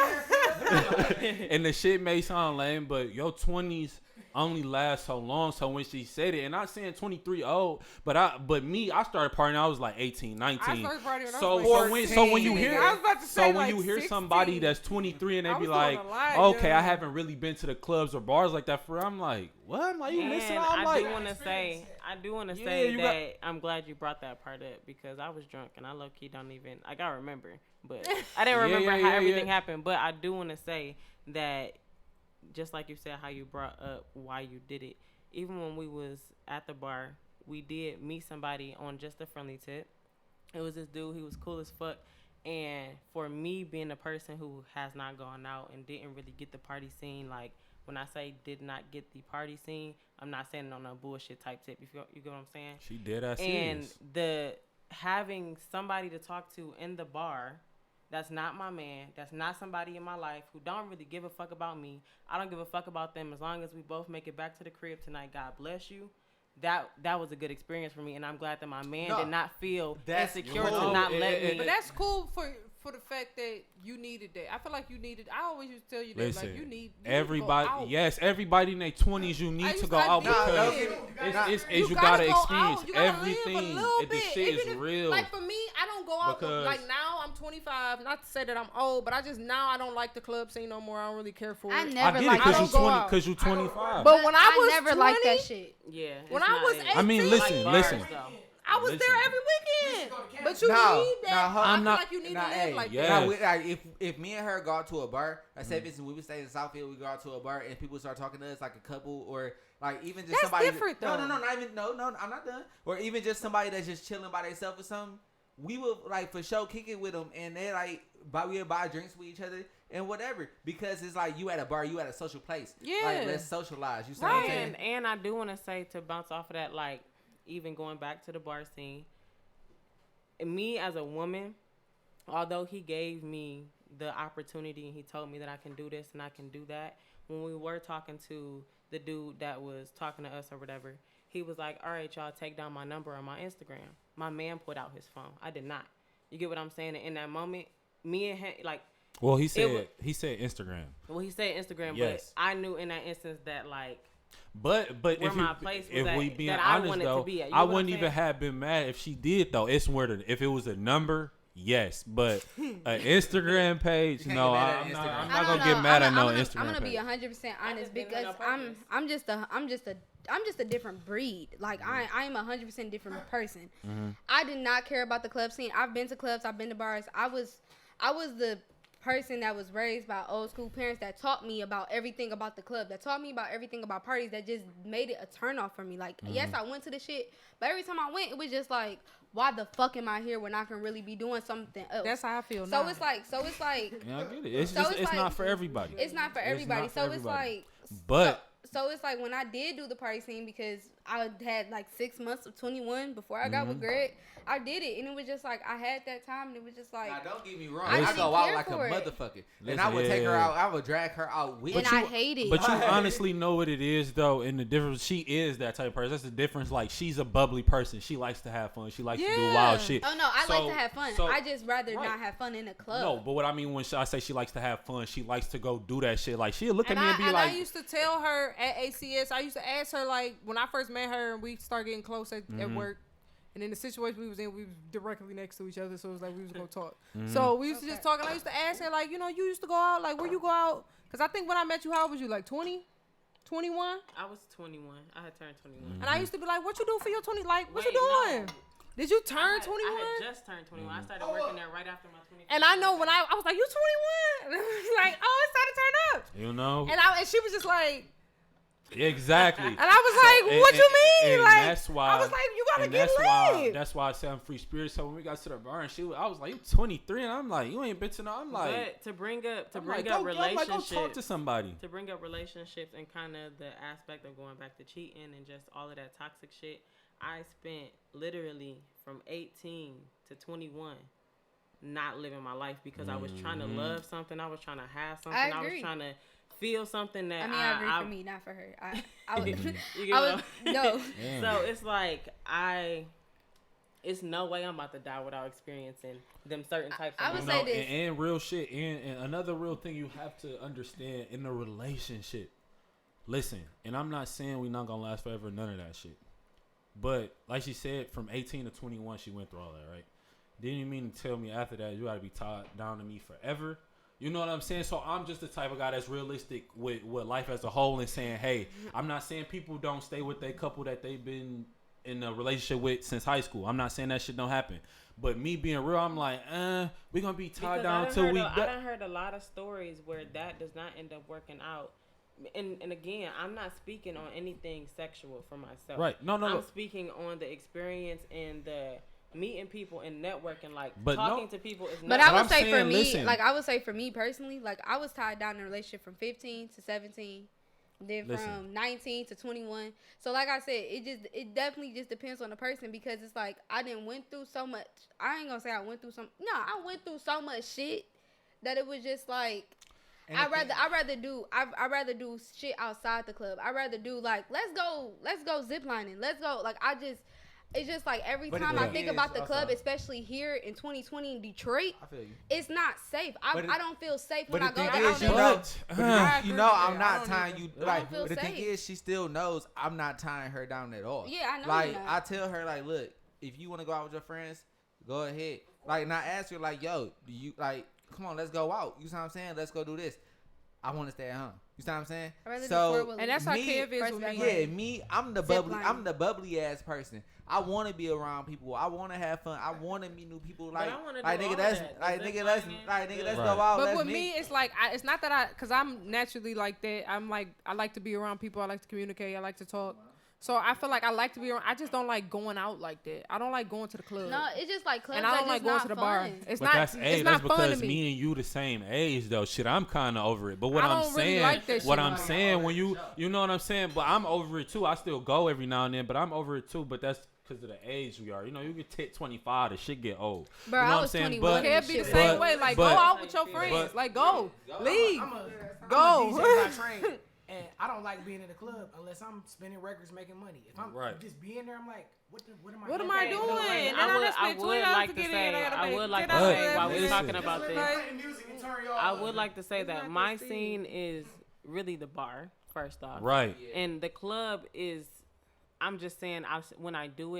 And the shit may sound lame, but your 20s only last so long. So when she said it, and not saying 23 old, but me, I started partying. I was like 18, 19. I started partying when I was So like so when 14. you hear I was about to say, when like, you hear 16. somebody that's 23 and they I be was doing like, a lot, okay, yeah. I haven't really been to the clubs or bars like that for. I'm like, what? I'm like, you missing out? I'm I like, do want to say Yeah, that you got- I'm glad you brought that part up because I was drunk and I low key don't even I gotta remember, but I didn't remember how everything happened. But I do want to say that just like you said, how you brought up why you did it. Even when we was at the bar, we did meet somebody on just a friendly tip. It was this dude. He was cool as fuck. And for me being a person who has not gone out and didn't really get the party scene, like when I say did not get the party scene, I'm not saying on a bullshit type tip. You get what I'm saying? she did that And serious. the having somebody to talk to in the bar that's not my man, that's not somebody in my life who don't really give a fuck about me. I don't give a fuck about them as long as we both make it back to the crib tonight. God bless you. That was a good experience for me, and I'm glad that my man did not feel insecure to not let me. But that's cool for the fact that you needed that. I feel like you needed. I always used to tell you that, Listen, like you need everybody. to go out. Yes, everybody in their 20s, you need to go out did. because You you gotta gotta go experience out. You gotta live a everything. little The bit. shit Even is if- real. Like for me, I don't go out. Because- Like now, I'm 25. Not to say that I'm old, but I don't like the club scene no more. I don't really care for it. I I never get it liked I because don't you go 20. out. Because you 25. But when I was never 20, liked that shit. Yeah. When it's I not was it. 18, I mean, listen, Bars, listen. though. I was Listen. there every weekend. But you No, need that. no, I I'm feel not- like you need Nah, to live hey, like yeah. that. Now, like, if me and her go out to a bar, like say, for instance, we would stay in Southfield, we go out to a bar, and people start talking to us like a couple, or like even just That's somebody. different, though. No, not even. No, I'm not done. Or even just somebody that's just chilling by themselves or something. We would like for sure kick it with them, and they like we would buy drinks with each other and whatever, because it's like you at a bar, you at a social place. Yeah. Like let's socialize. You see what I'm saying? And I do want to say, to bounce off of that, like even going back to the bar scene, me as a woman, although he gave me the opportunity and he told me that I can do this and I can do that, when we were talking to the dude that was talking to us or whatever, he was like, all right, y'all, take down my number on my Instagram. My man put out his phone. I did not. You get what I'm saying? And in that moment, me and him, like, Well, he said Instagram. well, he said Instagram, Yes. but I knew in that instance that, like, But Where if my place was if at, we being that I honest wanted to though, be at. You I know what wouldn't I'm even saying? have been mad if she did though. It's where if it was a number yes, but an Instagram page, no, I'm not gonna get mad at no Instagram page. I'm gonna be 100% honest because I'm just a different breed. Like I'm 100% different person. Mm-hmm. I did not care about the club scene. I've been to clubs. I've been to bars. I was the person that was raised by old school parents that taught me about everything about the club, that taught me about everything about parties, that just made it a turn off for me. Like, yes, I went to the shit, but every time I went, it was just like, why the fuck am I here when I can really be doing something else? That's how I feel now. So it's like yeah, I get it. It's not for everybody. It's not for everybody. It's like, but. So it's like when I did do the party scene, because I had like 6 months of 21 before I got with Greg, I did it, and it was just like I had that time, and it was just like. Now, don't get me wrong. I go out like a motherfucker, and I would take her out. I would drag her out with. And I hate it. But you honestly know what it is, though, and the difference. She is that type of person. That's the difference. Like, she's a bubbly person. She likes to have fun. She likes to do wild shit. Oh no, I like to have fun. I just rather not have fun in a club. No, but what I mean when I say she likes to have fun, she likes to go do that shit. Like, she'll look at me and be like. I used to tell her at ACS. I used to ask her, like, when I first met her and we started getting close at work, and in the situation we was in, we was directly next to each other, so it was like we was gonna talk. So we used to just talk, and I used to ask her, like, you know, you used to go out, like, where you go out? Because I think when I met you, how old was you, like 20? 21? I was 21. I had turned 21. And I used to be like, what you do for your 20? Like, what you doing? No. Did you turn 21? I had just turned 21. I started working there right after my 20. And I know when I was like, you 21? Like, oh, it's time to turn up. You know? And she was just like. Exactly. And I was like, what you mean? And like, that's why I was like, you gotta get lit. That's why I say I'm free spirit. So when we got to the bar, and I was like, you 23, and I'm like, you ain't been to no. I'm like, but to bring up relationships. I'm like, go talk to somebody. To bring up relationships and kind of the aspect of going back to cheating and just all of that toxic shit. I spent literally from 18 to 21 not living my life because I was trying to love something. I was trying to have something. I was trying to feel something that I agree for me, not for her. I was no. So it's like it's no way I'm about to die without experiencing them certain types of. I would say this and real shit, and another real thing you have to understand in a relationship. Listen, and I'm not saying we're not gonna last forever, none of that shit. But like she said, from 18 to 21, she went through all that, right? Didn't you mean to tell me after that you gotta be tied down to me forever? You know what I'm saying? So I'm just the type of guy that's realistic with life as a whole and saying, hey, I'm not saying people don't stay with their couple that they've been in a relationship with since high school. I'm not saying that shit don't happen. But me being real, I'm like, we're going to be tied down till we... I done heard a lot of stories where that does not end up working out. And again, I'm not speaking on anything sexual for myself. Right. No. I'm speaking on the experience and the... meeting people and networking, like talking to people is. But I would say for me, like I would say for me personally, like I was tied down in a relationship from 15 to 17, then from 19 to 21. So like I said, it definitely just depends on the person because it's like I didn't went through so much. I ain't gonna say I went through I went through so much shit that it was just like. I'd rather do shit outside the club. I'd rather do like let's go ziplining. Let's go it's just like every time I think about the club, especially here in 2020 in Detroit, I feel you. It's not safe. I don't feel safe when I go there. You know, I'm not tying you. Like, but the thing is, she still knows I'm not tying her down at all. Yeah, I know. Like, I tell her, like, look, if you want to go out with your friends, go ahead. Like, and I ask her, like, yo, do you like? Come on, let's go out. You know what I'm saying? Let's go do this. I want to stay at home. You know what I'm saying? And that's how Kev is with me. Yeah, me, I'm the bubbly ass person. I want to be around people. I want to have fun. I want to meet new people. Let's go out. But with me, it's like it's not that because I'm naturally like that. I'm like I like to be around people. I like to communicate. I like to talk. So I feel like I like to be around. I just don't like going out like that. I don't like going to the club. No, it's just like clubs. And I don't like going to the bar. It's not. That's because me and you the same age though. Shit, I'm kind of over it. But what I'm saying, when you know what I'm saying. But I'm over it too. I still go every now and then. But I'm over it too. But that's because of the age we are. You know, you get hit 25, the shit get old. Bro, you know I was 21. Can't be the same way. Like, go out with your friends. Like, go. Leave. Go. And I don't like being in the club unless I'm spinning records making money. If I'm just being there, I'm like, what am I doing? I would like to say while we're talking about this, I would like to say that my scene is really the bar, first off. Right. And the club is I'm just saying, when I do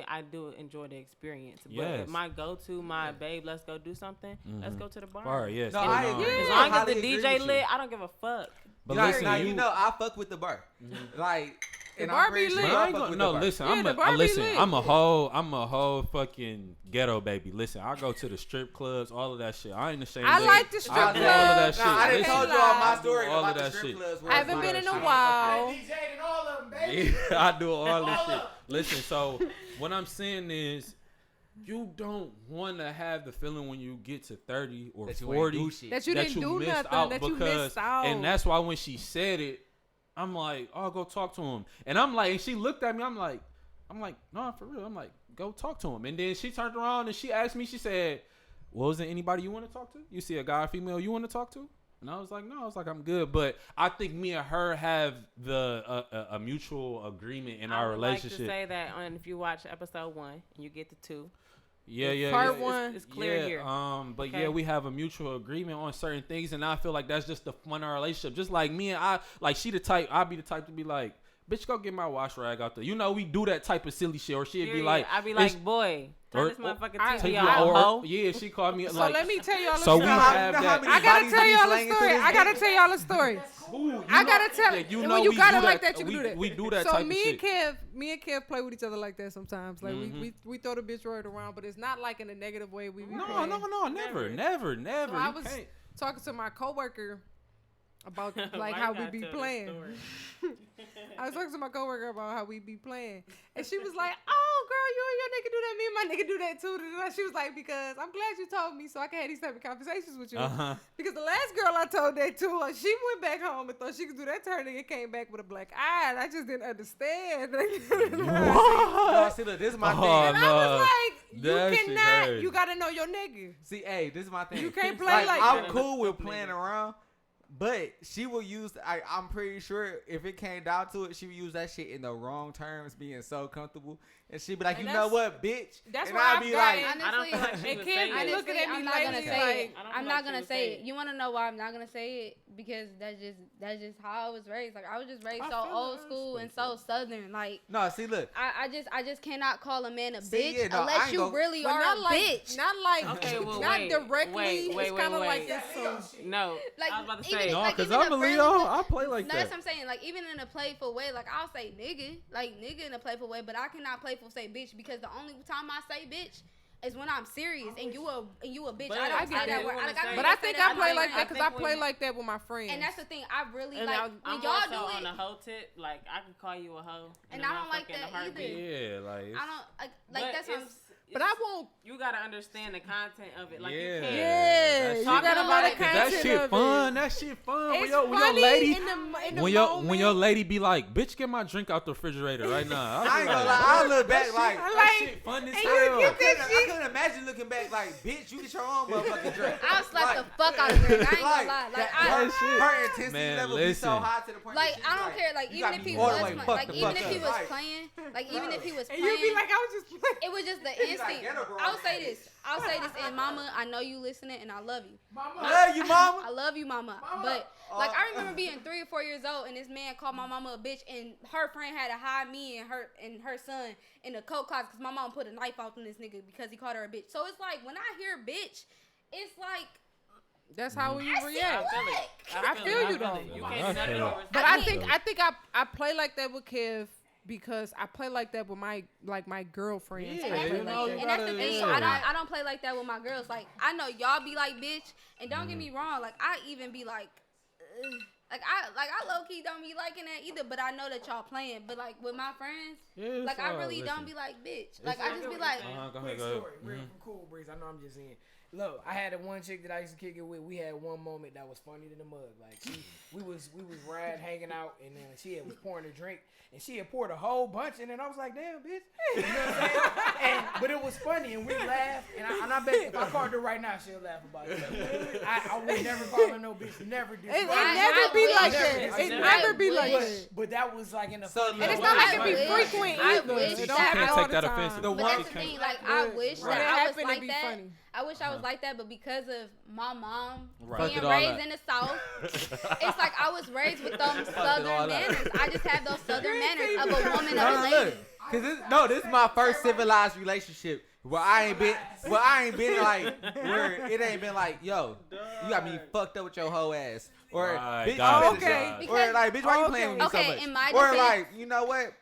enjoy the experience. But Yes. my go-to, babe, let's go do something. Let's go to the bar. Bar, yes. No, I agree. As long as the DJ lit, I don't give a fuck. But listen, I fuck with the bar. Like, and I'm pretty sure I fuck with the bar. Listen, I'm a whole fucking ghetto baby. Listen, I go to the strip clubs, all of that shit. I ain't ashamed. I like the strip clubs. All of that shit. I didn't told you all my story all about of the that strip shit. clubs. I haven't been in a while. I DJ'd in all of them, baby. Yeah, I do all this shit. Listen, so what I'm saying is, you don't want to have the feeling when you get to 30 or 40 that you didn't do nothing, that you missed out. And that's why when she said it, I'm like, oh, go talk to him. And I'm like, and she looked at me, I'm like, no, for real. I'm like, go talk to him. And then she turned around and she asked me, she said, well, is there anybody you want to talk to? You see a guy or female you want to talk to? And I was like, no, I'm good. But I think me and her have a mutual agreement in our relationship. I would like to say that if you watch episode 1 and you get to 2. Yeah. Part 1 is clear here. But okay. We have a mutual agreement on certain things, and I feel like that's just the fun of our relationship. Just like me and I, like she the type, I'd be the type to be like, bitch, go get my wash rag out there. You know, we do that type of silly shit, or she'd be like, I'd be like, boy, turn this motherfucking TV on. Yeah, she called me so like. So let me tell y'all a story. So we have that. I gotta tell y'all a story. I gotta tell y'all a story. I gotta tell you. When you got it like that, you can do that. We do that so type of shit. So me and Kev play with each other like that sometimes. Like we throw the bitch right around, but it's not like in a negative way. No, never. So I was talking to my coworker about like how we be playing. I was talking to my coworker about how we be playing, and she was like, "Oh, girl, you and your nigga do that. Me and my nigga do that too." She was like, "Because I'm glad you told me, so I can have these type of conversations with you." Because the last girl I told that to, she went back home and thought she could do that to her nigga, came back with a black eye, and I just didn't understand. No, see, look, this is my thing. And I was like, you cannot. You gotta know your nigga. See, hey, this is my thing. You can't play like I'm that. cool with playing around. But she will use, I'm pretty sure if it came down to it, she would use that shit in the wrong terms, being so comfortable. And she'd be like, you know what, bitch? That's and why I'd be like, I don't feel like she was saying it. Looking at me I'm not gonna say it. I'm not gonna say it. You want to know why I'm not gonna say it? Because that's just how I was raised. Like I was just raised so old school and so southern. Like no, see, look, I just cannot call a man a bitch unless you really are a bitch. Not like okay, well, not directly. Wait, it's kind of like this. No, like I was about to say no, because I'm a Leo. I play like that. that. That's what I'm saying. Like even in a playful way, like I'll say nigga, like nigga in a playful way, but I cannot playful say bitch because the only time I say bitch is when I'm serious and you a bitch. But I don't say that word. But I think I play like that because I play like that with my friends. And that's the thing. I really and like I'm when y'all also do it on the hoe tip. Like I can call you a hoe, and I don't like that either. Yeah, like I don't like that's what I'm. But I won't. You gotta understand the content of it. Like yeah, you can't. Yeah, you gotta know the content that shit of fun. it. That shit fun. It's when your lady, in the when your lady be like, "Bitch, get my drink out the refrigerator right now." I ain't gonna lie. I look back like that shit fun as hell. I couldn't imagine looking back like, bitch, you get your own motherfucking drink. I'll slap the fuck out of her. I ain't gonna lie. Like her intensity level be so high to the point. Like I don't care. Like even if he was like even if he was playing, like even if he was playing, you'd be like, I was just playing. It was just the instinct. I'll say this, and Mama, I know you listening, and I love you. Mama. Love you, Mama. I love you, Mama. But like I remember being 3 or 4 years old, and this man called my mama a bitch, and her friend had to hide me and her son in the coat closet because my mom put a knife out on this nigga because he called her a bitch. So it's like when I hear bitch, it's like. That's how you react. I feel you though. You can't do nothing. But I think I play like that with Kev. Because I play like that with my girlfriends. Yeah, and that's the thing. I don't play like that with my girls. Like I know y'all be like bitch, and don't get me wrong. Like I even be like, I low key don't be liking that either. But I know that y'all playing. But like with my friends, like I really don't be like bitch. Like I just be like. Quick story, real from Cool Breeze. I know I'm just saying. Look, I had one chick that I used to kick it with. We had one moment that was funny than the mug. Like we was hanging out, and then she was pouring a drink, and she had poured a whole bunch, and then I was like, "Damn, bitch," you know what I'm saying? But it was funny, and we laughed, and I bet if I called her right now, she'll laugh about it. I would never call her no bitch. Never do. It never be like that. It never be like that. But that was like in the funny. And it's not like it be frequent either. She can't take that offensive. But that's the thing. Like I wish that I was like that. I wish I was like that, but because of my mom being raised in the South, it's like I was raised with those Southern manners. I just have those Southern manners of a woman of a lady. Cause this is my first civilized relationship where I ain't been like where it ain't been like, yo, you got me fucked up with your whole ass. Or bitch, or like, bitch, why you playing with me so much? In my or defense, like, you know what?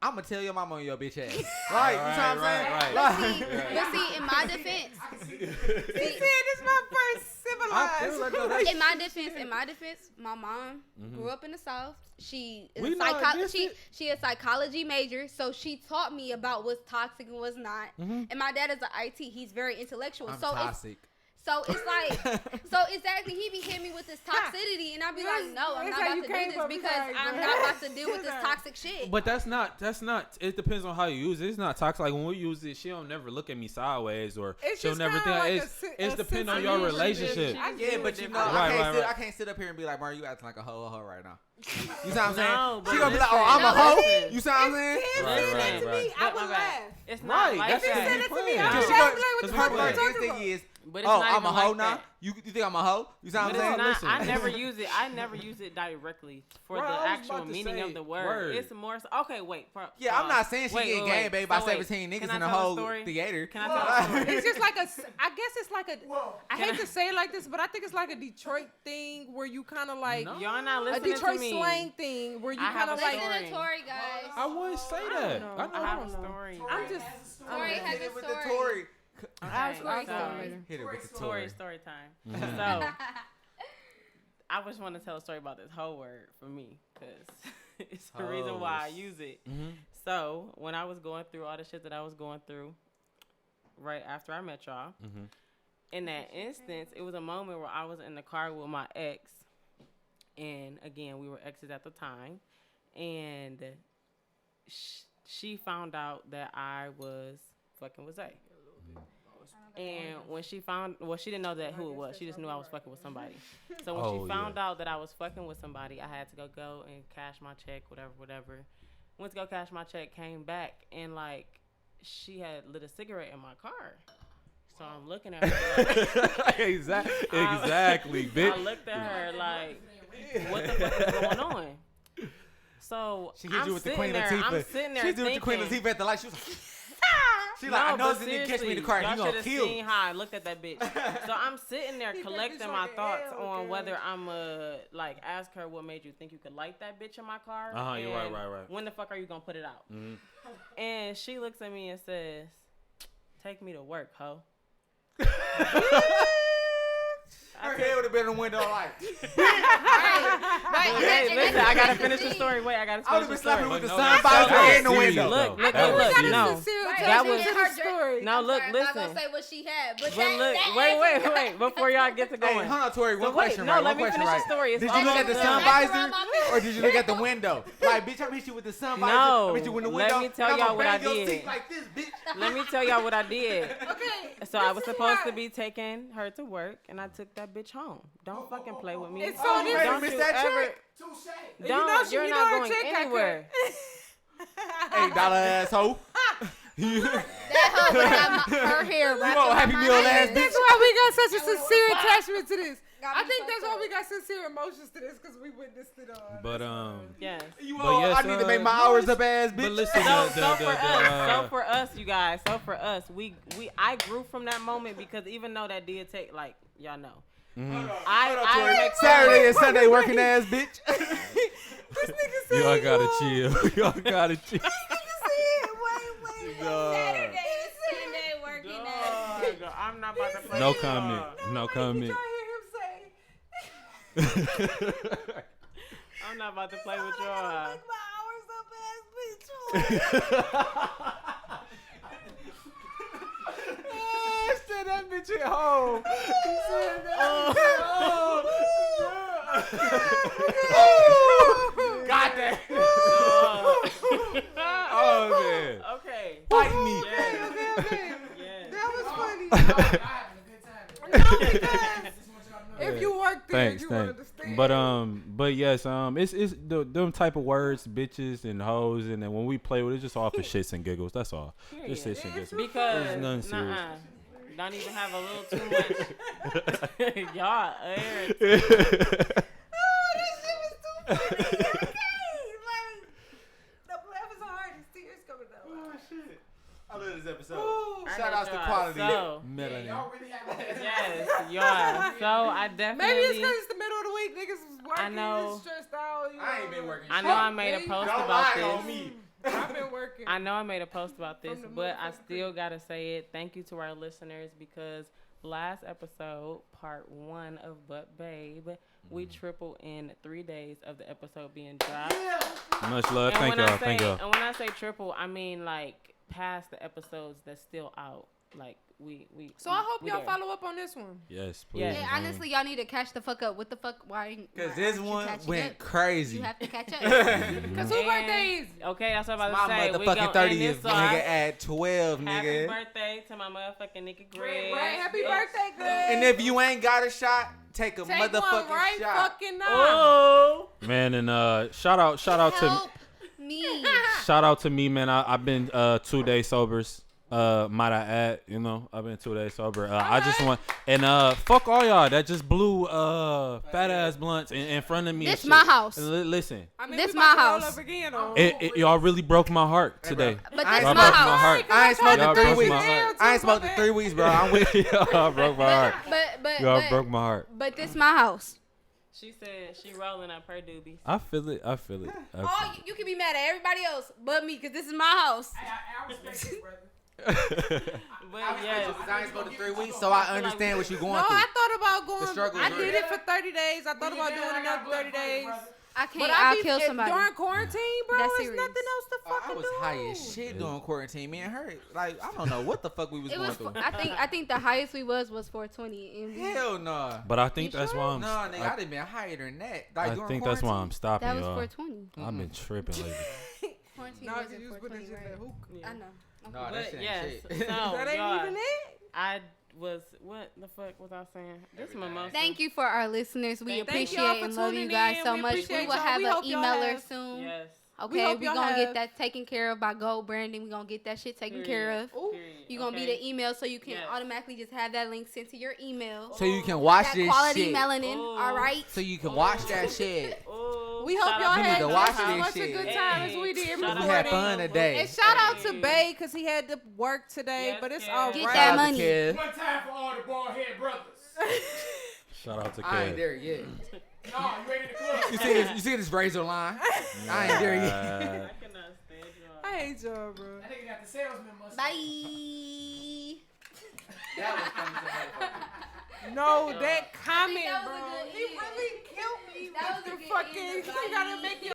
I'm gonna tell your mama on your bitch ass. Right, you know what I'm saying? But see, in my defense, he said this my first civilized. In my defense, my mom grew up in the South. She is she a psychology major, so she taught me about what's toxic and what's not. And my dad is an IT. He's very intellectual. I'm toxic. So it's like, exactly, he be hitting me with this toxicity, and I be like, no, I'm not about to do this because I'm not about to deal with this toxic shit. But that's not, it depends on how you use it. It's not toxic. Like when we use it, she don't never look at me sideways or she'll never think, like it's depends on your relationship. Yeah, but you know, I can't sit up here and be like, Mario, you acting like a hoe right now. You see what I'm saying? She gonna be like, oh, I'm a hoe. You see what I'm saying? Right. I would laugh. It's not like if he said it to me, I would because her thing is, I'm a hoe now. You think I'm a hoe? You see what I'm saying? I never use it. I never use it directly for the actual meaning of the word. It's more. Okay, wait. Yeah, I'm not saying she getting game babe by 17 niggas in the whole theater. Can I tell a story? It's just like I guess it's like a. I hate to say it like this, but I think it's like a Detroit thing where you kind of like. Y'all not listening to me. A Detroit to me. slang thing where you kind of like. Listen to Tori, guys. I wouldn't say that. I have a story. I'm just. Tori has a story. Hit it with the story time. So, I just want to tell a story about this whole word for me because it's the reason why I use it. So, when I was going through all the shit that I was going through right after I met y'all, in that instance, it was a moment where I was in the car with my ex, and again, we were exes at the time, and she found out that I was fucking with Zay. And when she she didn't know that who it was. She just knew I was fucking with somebody. So when she found out that I was fucking with somebody, I had to go and cash my check, whatever. Went to go cash my check, came back, and like she had lit a cigarette in my car. So I'm looking at her like, exactly, bitch. I looked at her like, what the fuck is going on? So she hit you with the Queen Latifah. I'm sitting there. She hit you with the Queen Latifah at the light. She was like. She like, I know this nigga catch me in the car. Y'all He gonna kill. Seen how I looked at that bitch. So I'm sitting there collecting my thoughts on whether I'm like ask her what made you think you could light that bitch in my car. You're right. When the fuck are you gonna put it out? And she looks at me and says, "Take me to work, hoe." Her head would have been in the window like. Hey, listen, I gotta finish the story. Wait, I gotta finish the story. I would have been slapping with the sun visor in the window. Look. No, look, listen. I'm not gonna say what she had, but wait. Before y'all get to going. Hey, hold on, Tori. One question, right? Let me finish the story. Did you look at the sun visor or did you look at the window? Like, bitch, I'm hit you with the sun visor. No. I'm hit you with the window. Let me tell y'all what I did. Let me tell y'all what I did. Okay. So I was supposed to be taking her to work, and I took that bitch home. Don't fucking play with me. It's so don't you ever. You're not going anywhere. $8 asshole. That hoe would have her hair wrapped around Happy Meal ass bitch. That's why we got such a sincere attachment to this. I think that's why we got sincere emotions to this because we witnessed it all. But yes. I need to make my hours up ass bitch. But listen, so for us, you guys. So for us, I grew from that moment because even though that did take like y'all know. I Saturday and Sunday working ass bitch. This nigga said y'all gotta chill. Y'all gotta chill. Wait. Saturday and Sunday working ass. I'm not about to play. No comment. No comment. I'm not about to play with y'all. Make my hours up ass bitch. Said that bitch at home. He said that. Got that. Oh man. Okay. Fight me. Okay. Yes. That was funny. No, if you work there, Thanks. will understand. But yes, it's them type of words, bitches and hoes, and then when we play with it, it's just all for shits and giggles. That's all. Just shits and giggles. Because there's nothing serious. Don't even have a little too much. Y'all this shit was too funny. Okay, like the laugh is hard. Tears come Oh shit! I love this episode. Shout out to quality. Melanin. Y'all really have yes, y'all. So I definitely. Maybe it's because it's the middle of the week. Niggas was working. I know. Stressed out. I ain't been working. I know I made a post about this. I've been working. I know I made a post about this, but I still gotta say it. Thank you to our listeners because last episode, part 1 of But Babe, we tripled in 3 days of the episode being dropped. Much love. Thank y'all. And when I say triple, I mean like past the episodes that's still out. Like we. So I hope y'all follow up on this one. Yes, please. Yeah, honestly, y'all need to catch the fuck up. What the fuck? Why? Because this one went crazy. You have to catch up. Because who birthdays? Okay, that's what I'm about to My say. motherfucking 30th, nigga, at 12, nigga. Happy birthday to my motherfucking nigga Greg. Right, happy birthday, Greg. And if you ain't got a shot, take a motherfucking one right shot. Fucking now. Oh, Man, and shout out to me, man. I've been 2 days sobers. Might I add, I've been 2 days sober. I just want fuck all y'all that just blew fat ass blunts in front of me. This my house. Listen, this my house. Y'all really broke my heart today. But this my house. I ain't smoked in 3 weeks. I ain't smoked in 3 weeks, bro. I'm with you. Y'all broke my heart. Y'all broke my heart. But this my house. she said she rolling up her doobies. I feel it. Oh, you can be mad at everybody else but me because this is my house. I respect it, brother. But yes, I ain't smoked in 3 weeks, so I understand what you're going No, through. I thought about going. The struggle I is did real. it for 30 days. I thought about doing another 30 days. I can't. But I'll kill somebody. During quarantine, bro, That's there's serious. nothing else to fucking I was do. high as shit during quarantine. Me and her, like, I don't know what the fuck we was going through. I think the highest we was 420. And Hell no. But I think that's why I'm. No, nigga, I done been higher than that. Like, I think that's why I'm stopping that was y'all. 420. I've been tripping lately. Quarantine No, wasn't you was putting 420, shit in right? that hookah. I know. No, but that shit yes, ain't shit. so That ain't y'all, even it. I was what the fuck was I saying? This mimosa. Thank you for our listeners. We Thank y'all appreciate for and love you tuning guys in. so We much. We appreciate will y'all. have We an hope y'all emailer have- soon. Yes. Okay, hope we're y'all gonna have- get that taken care of by Gold Branding. We're gonna get that shit taken care of. Ooh. You're gonna be the email so you can automatically just have that link sent to your email. So you can watch that this quality shit. melanin, all right? So you can watch that shit. We hope y'all You need had to just watch as this much a shit. good time as we did Shout out recording. We had fun today. And shout out to Bay because he had to work today, Yes, but it's Kev. all Get right. that Shout out to money. Kev. One time for all the bald head brothers. Shout out to I ain't Kev. there yet. No, you ain't in the club. You see this razor line? I ain't there yet. I cannot stand y'all. I hate y'all, bro. That nigga got the salesman mustache. Bye. That was funny. No, that comment, that was a bro. good He end. really killed me That with was a the good fucking. end. You gotta make it.